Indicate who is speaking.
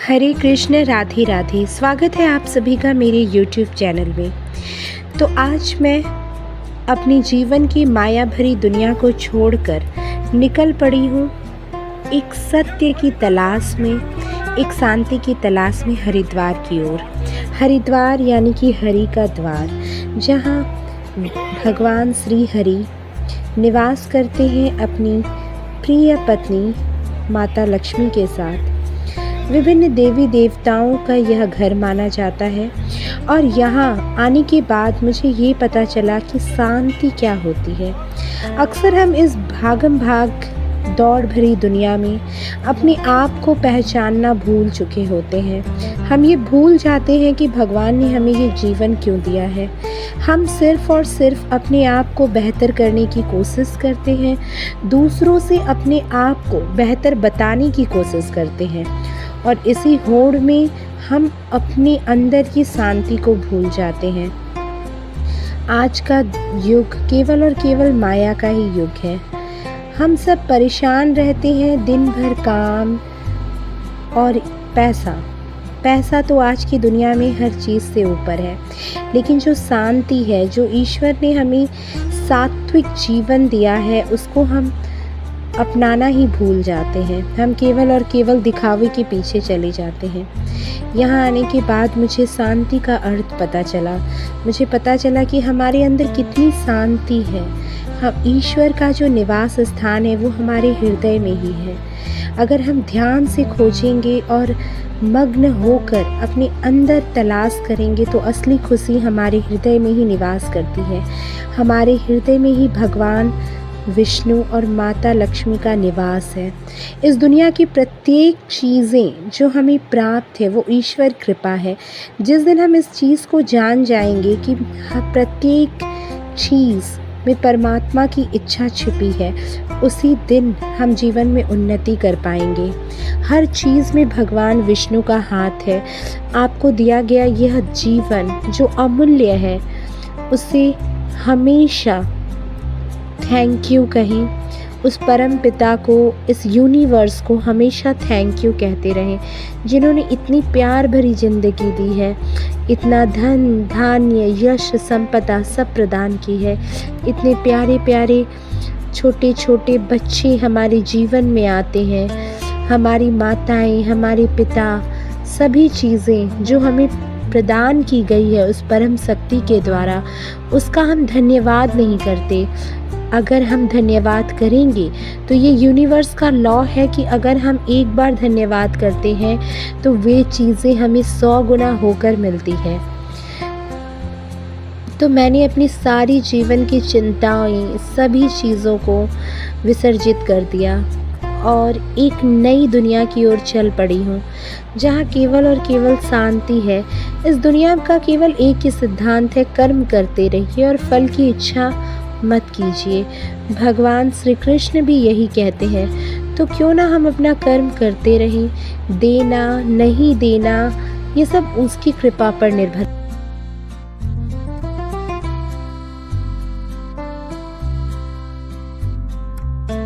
Speaker 1: हरे कृष्ण राधे राधे। स्वागत है आप सभी का मेरे YouTube चैनल में। तो आज मैं अपनी जीवन की माया भरी दुनिया को छोड़कर निकल पड़ी हूँ एक सत्य की तलाश में, एक शांति की तलाश में हरिद्वार की ओर। हरिद्वार यानी कि हरि का द्वार, जहाँ भगवान श्री हरि निवास करते हैं अपनी प्रिय पत्नी माता लक्ष्मी के साथ। विभिन्न देवी देवताओं का यह घर माना जाता है और यहाँ आने के बाद मुझे ये पता चला कि शांति क्या होती है। अक्सर हम इस भागम भाग दौड़ भरी दुनिया में अपने आप को पहचानना भूल चुके होते हैं। हम ये भूल जाते हैं कि भगवान ने हमें ये जीवन क्यों दिया है। हम सिर्फ और सिर्फ अपने आप को बेहतर करने की कोशिश करते हैं, दूसरों से अपने आप को बेहतर बताने की कोशिश करते हैं और इसी होड़ में हम अपने अंदर की शांति को भूल जाते हैं। आज का युग केवल और केवल माया का ही युग है। हम सब परेशान रहते हैं, दिन भर काम और पैसा तो आज की दुनिया में हर चीज़ से ऊपर है, लेकिन जो शांति है, जो ईश्वर ने हमें सात्विक जीवन दिया है, उसको हम अपनाना ही भूल जाते हैं। हम केवल और केवल दिखावे के पीछे चले जाते हैं। यहाँ आने के बाद मुझे शांति का अर्थ पता चला। मुझे पता चला कि हमारे अंदर कितनी शांति है। हम ईश्वर का जो निवास स्थान है वो हमारे हृदय में ही है। अगर हम ध्यान से खोजेंगे और मग्न होकर अपने अंदर तलाश करेंगे तो असली खुशी हमारे हृदय में ही निवास करती है। हमारे हृदय में ही भगवान विष्णु और माता लक्ष्मी का निवास है। इस दुनिया की प्रत्येक चीज़ें जो हमें प्राप्त है वो ईश्वर कृपा है। जिस दिन हम इस चीज़ को जान जाएंगे कि प्रत्येक चीज़ में परमात्मा की इच्छा छिपी है, उसी दिन हम जीवन में उन्नति कर पाएंगे। हर चीज़ में भगवान विष्णु का हाथ है। आपको दिया गया यह जीवन जो अमूल्य है, उसे हमेशा थैंक यू कहें। उस परम पिता को, इस यूनिवर्स को हमेशा थैंक यू कहते रहें, जिन्होंने इतनी प्यार भरी ज़िंदगी दी है, इतना धन धान्य यश संपदा सब प्रदान की है। इतने प्यारे प्यारे छोटे छोटे बच्चे हमारे जीवन में आते हैं। हमारी माताएं, हमारे पिता, सभी चीज़ें जो हमें प्रदान की गई है उस परम शक्ति के द्वारा, उसका हम धन्यवाद नहीं करते। अगर हम धन्यवाद करेंगे तो ये यूनिवर्स का लॉ है कि अगर हम एक बार धन्यवाद करते हैं तो वे चीज़ें हमें 100 गुना होकर मिलती है। तो मैंने अपनी सारी जीवन की चिंताएं, सभी चीज़ों को विसर्जित कर दिया और एक नई दुनिया की ओर चल पड़ी हूँ, जहाँ केवल और केवल शांति है। इस दुनिया का केवल एक ही सिद्धांत है, कर्म करते रहिए और फल की इच्छा मत कीजिए। भगवान श्री कृष्ण भी यही कहते हैं। तो क्यों ना हम अपना कर्म करते रहें। देना नहीं देना ये सब उसकी कृपा पर निर्भर